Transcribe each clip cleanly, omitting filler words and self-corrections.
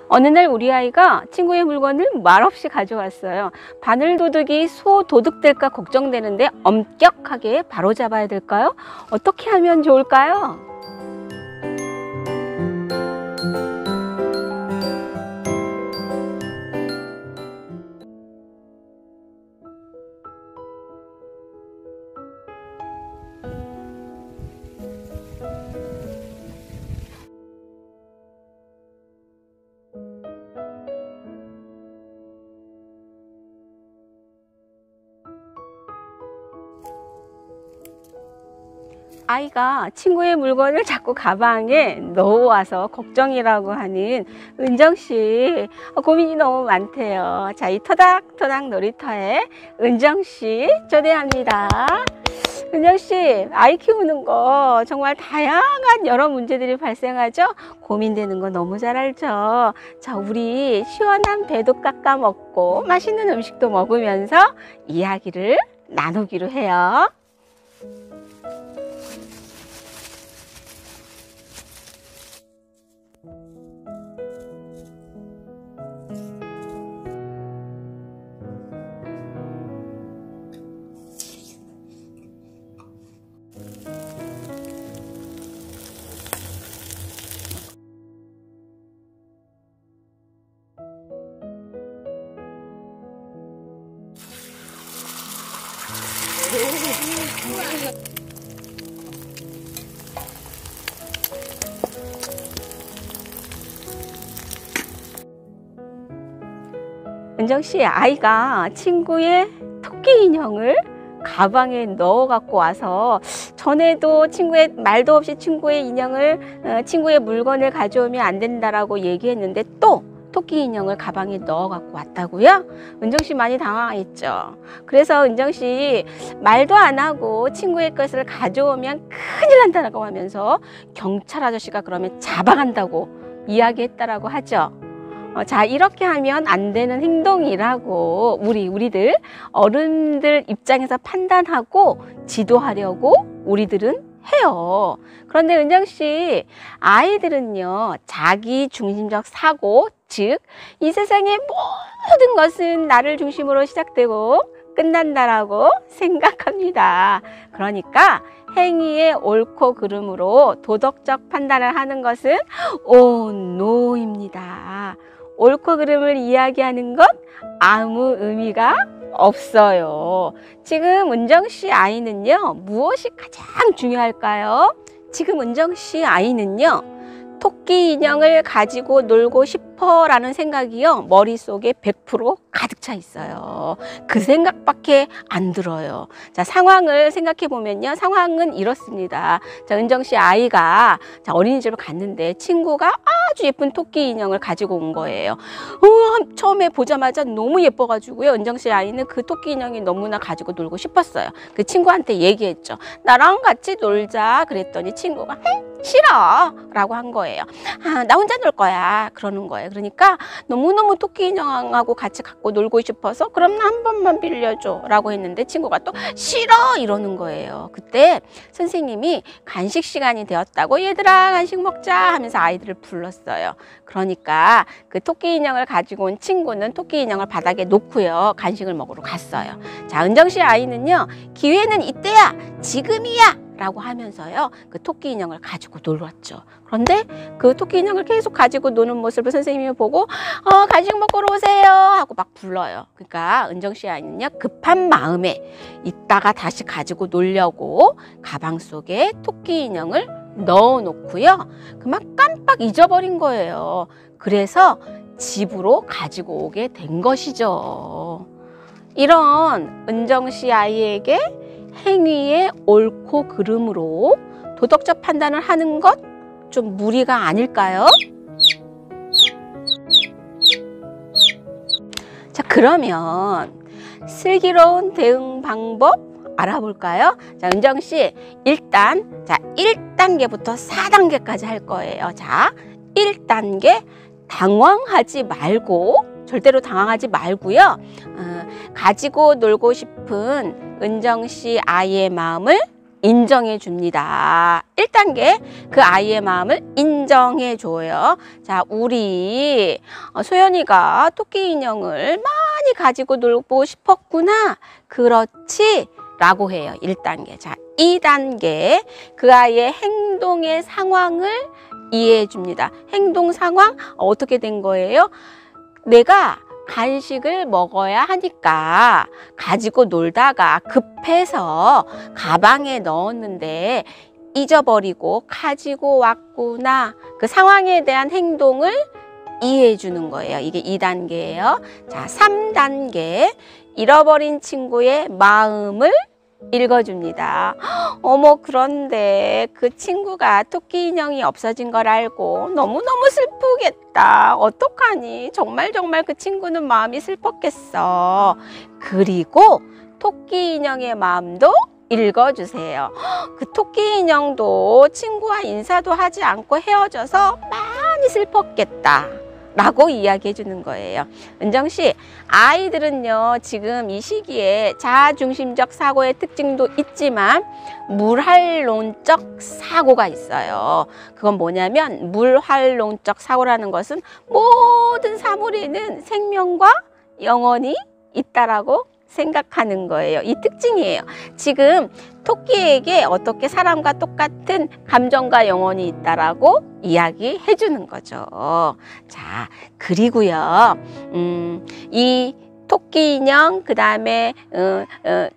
어느 날 우리 아이가 친구의 물건을 말없이 가져왔어요. 바늘도둑이 소도둑될까 걱정되는데 엄격하게 바로잡아야 될까요? 어떻게 하면 좋을까요? 아이가 친구의 물건을 자꾸 가방에 넣어와서 걱정이라고 하는 은정씨, 고민이 너무 많대요. 자, 이 토닥토닥 놀이터에 은정씨 초대합니다. 은정씨, 아이 키우는 거 정말 다양한 여러 문제들이 발생하죠? 고민되는 거 너무 잘 알죠? 자, 우리 시원한 배도 깎아 먹고 맛있는 음식도 먹으면서 이야기를 나누기로 해요. 은정씨, 아이가 친구의 토끼 인형을 가방에 넣어 갖고 와서, 전에도 친구의 말도 없이 친구의 인형을 친구의 물건을 가져오면 안 된다라고 얘기했는데 또 토끼 인형을 가방에 넣어 갖고 왔다고요? 은정씨 많이 당황했죠. 그래서 은정씨 말도 안 하고 친구의 것을 가져오면 큰일 난다고 하면서 경찰 아저씨가 그러면 잡아간다고 이야기했다라고 하죠. 자, 이렇게 하면 안 되는 행동이라고 우리들 어른들 입장에서 판단하고 지도하려고 우리들은 해요. 그런데 은정씨, 아이들은요, 자기 중심적 사고, 즉 이 세상의 모든 것은 나를 중심으로 시작되고 끝난다라고 생각합니다. 그러니까 행위의 옳고 그름으로 도덕적 판단을 하는 것은 노입니다. 옳고 그름을 이야기하는 것 아무 의미가 없어요. 지금 은정씨 아이는요, 무엇이 가장 중요할까요? 지금 은정씨 아이는요, 토끼 인형을 가지고 놀고 싶어 라는 생각이요, 머릿속에 100% 가득 차 있어요. 그 생각밖에 안 들어요. 자, 상황을 생각해 보면요, 상황은 이렇습니다. 자, 은정씨 아이가 어린이집을 갔는데 친구가 아주 예쁜 토끼 인형을 가지고 온 거예요. 처음에 보자마자 너무 예뻐가지고요, 은정씨 아이는 그 토끼 인형이 너무나 가지고 놀고 싶었어요. 그 친구한테 얘기했죠. 나랑 같이 놀자. 그랬더니 친구가 싫어 라고 한 거예요. 나 혼자 놀 거야 그러는 거예요. 그러니까 너무너무 토끼 인형하고 같이 갖고 놀고 싶어서 그럼 나 한 번만 빌려줘 라고 했는데 친구가 또 싫어 이러는 거예요. 그때 선생님이 간식 시간이 되었다고, 얘들아 간식 먹자 하면서 아이들을 불렀어요. 그러니까 그 토끼 인형을 가지고 온 친구는 토끼 인형을 바닥에 놓고요, 간식을 먹으러 갔어요. 자, 은정씨 아이는요, 기회는 이때야, 지금이야 라고 하면서요, 그 토끼 인형을 가지고 놀았죠. 그런데 그 토끼 인형을 계속 가지고 노는 모습을 선생님이 보고 간식 먹으러 오세요 하고 막 불러요. 그러니까 은정씨 아이는요, 급한 마음에 이따가 다시 가지고 놀려고 가방 속에 토끼 인형을 넣어 놓고요, 그만 깜빡 잊어버린 거예요. 그래서 집으로 가지고 오게 된 것이죠. 이런 은정씨 아이에게 행위의 옳고 그름으로 도덕적 판단을 하는 것 좀 무리가 아닐까요? 자, 그러면 슬기로운 대응 방법 알아볼까요? 자, 은정씨, 일단 1단계부터 4단계까지 할 거예요. 자, 1단계 당황하지 말고, 절대로 당황하지 말고요, 가지고 놀고 싶은 은정씨 아이의 마음을 인정해 줍니다. 1단계 그 아이의 마음을 인정해 줘요. 자, 우리 소연이가 토끼 인형을 많이 가지고 놀고 싶었구나. 그렇지? 라고 해요. 1단계. 자, 2단계 그 아이의 행동의 상황을 이해해 줍니다. 행동 상황 어떻게 된 거예요? 내가 간식을 먹어야 하니까 가지고 놀다가 급해서 가방에 넣었는데 잊어버리고 가지고 왔구나. 그 상황에 대한 행동을 이해해 주는 거예요. 이게 2단계예요. 자, 3단계 잃어버린 친구의 마음을 읽어줍니다. 어머, 그런데 그 친구가 토끼 인형이 없어진 걸 알고 너무너무 슬프겠다. 어떡하니? 정말 그 친구는 마음이 슬펐겠어. 그리고 토끼 인형의 마음도 읽어주세요. 그 토끼 인형도 친구와 인사도 하지 않고 헤어져서 많이 슬펐겠다. 라고 이야기해 주는 거예요. 은정씨, 아이들은요 지금 이 시기에 자아중심적 사고의 특징도 있지만 물활론적 사고가 있어요. 그건 뭐냐면 물활론적 사고라는 것은 모든 사물에는 생명과 영혼이 있다라고 생각하는 거예요. 이 특징이에요. 지금 토끼에게 어떻게 사람과 똑같은 감정과 영혼이 있다라고 이야기해 주는 거죠. 자, 그리고요, 이 토끼 인형, 그 다음에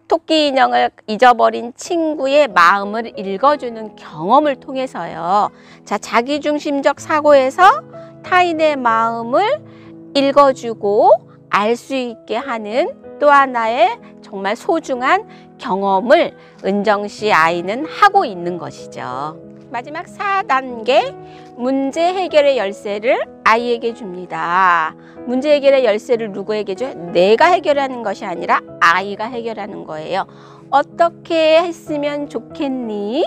토끼 인형을 잊어버린 친구의 마음을 읽어주는 경험을 통해서요. 자, 자기중심적 사고에서 타인의 마음을 읽어주고 알 수 있게 하는 또 하나의 정말 소중한 경험을 은정씨 아이는 하고 있는 것이죠. 마지막 4단계 문제 해결의 열쇠를 아이에게 줍니다. 문제 해결의 열쇠를 누구에게 줘요? 내가 해결하는 것이 아니라 아이가 해결하는 거예요. 어떻게 했으면 좋겠니?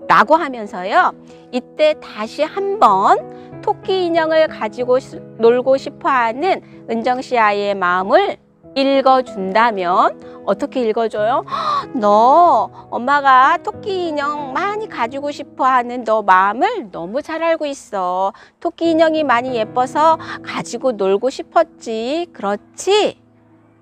라고 하면서요. 이때 다시 한번 토끼 인형을 가지고 놀고 싶어하는 은정씨 아이의 마음을 읽어준다면 어떻게 읽어줘요? 너 엄마가 토끼 인형 많이 가지고 싶어하는 너 마음을 너무 잘 알고 있어. 토끼 인형이 많이 예뻐서 가지고 놀고 싶었지. 그렇지?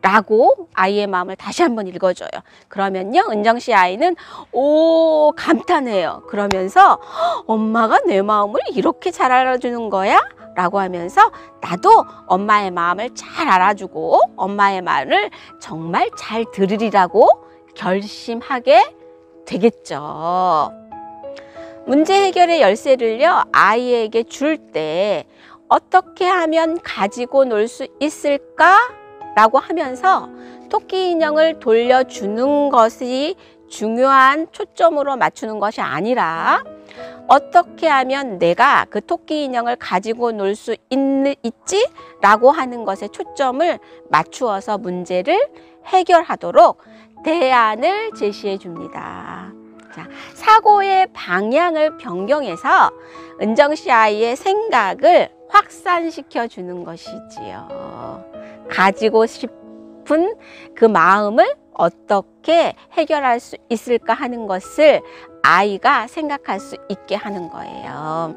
라고 아이의 마음을 다시 한번 읽어줘요. 그러면요 은정씨 아이는 오 감탄해요. 그러면서 엄마가 내 마음을 이렇게 잘 알아주는 거야? 라고 하면서 나도 엄마의 마음을 잘 알아주고 엄마의 말을 정말 잘 들으리라고 결심하게 되겠죠. 문제 해결의 열쇠를요 아이에게 줄 때 어떻게 하면 가지고 놀 수 있을까? 라고 하면서 토끼 인형을 돌려주는 것이 중요한 초점으로 맞추는 것이 아니라 어떻게 하면 내가 그 토끼 인형을 가지고 놀 수 있지? 라고 하는 것에 초점을 맞추어서 문제를 해결하도록 대안을 제시해 줍니다. 자, 사고의 방향을 변경해서 은정씨 아이의 생각을 확산시켜 주는 것이지요. 가지고 싶은 그 마음을 어떻게 해결할 수 있을까 하는 것을 아이가 생각할 수 있게 하는 거예요.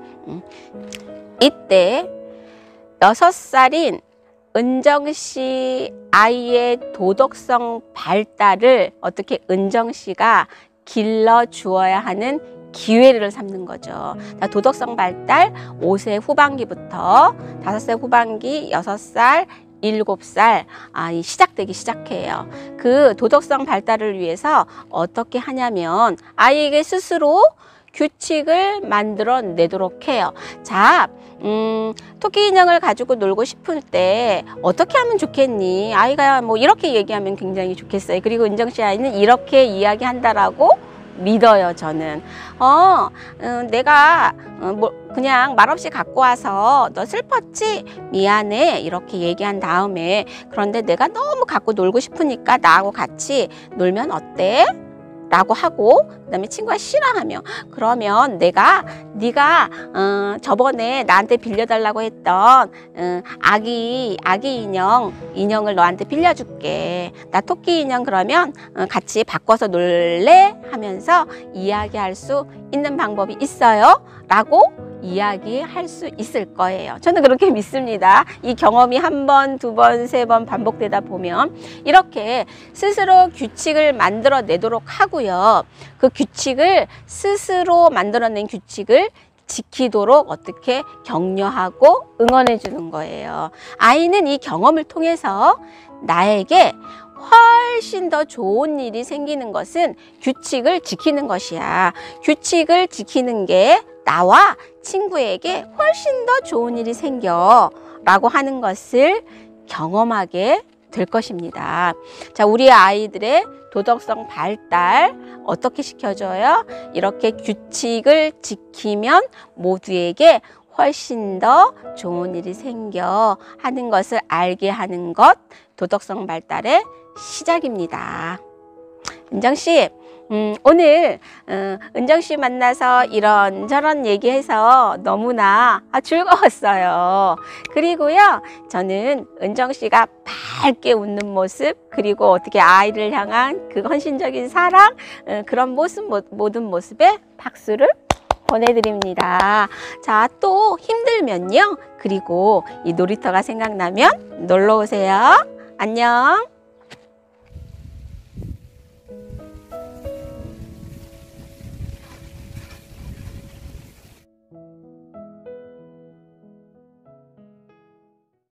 이때 6살인 은정씨 아이의 도덕성 발달을 어떻게 은정씨가 길러주어야 하는 기회를 삼는 거죠. 도덕성 발달 5세 후반기부터 5세 후반기 6살 7살 시작되기 시작해요. 그 도덕성 발달을 위해서 어떻게 하냐면 아이에게 스스로 규칙을 만들어 내도록 해요. 자, 토끼 인형을 가지고 놀고 싶을 때 어떻게 하면 좋겠니? 아이가 뭐 이렇게 얘기하면 굉장히 좋겠어요. 그리고 은정씨 아이는 이렇게 이야기한다라고 믿어요, 저는. 내가 그냥 말없이 갖고 와서 너 슬펐지? 미안해. 이렇게 얘기한 다음에 그런데 내가 너무 갖고 놀고 싶으니까 나하고 같이 놀면 어때? 라고 하고 그다음에 친구가 싫어하며 그러면 내가 네가 저번에 나한테 빌려달라고 했던 아기 인형을 너한테 빌려줄게. 나 토끼 인형 그러면 같이 바꿔서 놀래? 하면서 이야기할 수 있는 방법이 있어요 라고 이야기할 수 있을 거예요. 저는 그렇게 믿습니다. 이 경험이 한 번, 두 번, 세 번 반복되다 보면 이렇게 스스로 규칙을 만들어내도록 하고요. 그 규칙을 스스로 만들어낸 규칙을 지키도록 어떻게 격려하고 응원해 주는 거예요. 아이는 이 경험을 통해서 나에게 훨씬 더 좋은 일이 생기는 것은 규칙을 지키는 것이야. 규칙을 지키는 게 나와 친구에게 훨씬 더 좋은 일이 생겨 라고 하는 것을 경험하게 될 것입니다. 자, 우리 아이들의 도덕성 발달 어떻게 시켜줘요? 이렇게 규칙을 지키면 모두에게 훨씬 더 좋은 일이 생겨 하는 것을 알게 하는 것, 도덕성 발달의 시작입니다. 은정씨, 오늘 은정씨 만나서 이런저런 얘기해서 너무나 즐거웠어요. 그리고요, 저는 은정씨가 밝게 웃는 모습, 그리고 어떻게 아이를 향한 그 헌신적인 사랑, 그런 모습, 모든 모습에 박수를 보내드립니다. 자, 또 힘들면요, 그리고 이 놀이터가 생각나면 놀러 오세요. 안녕.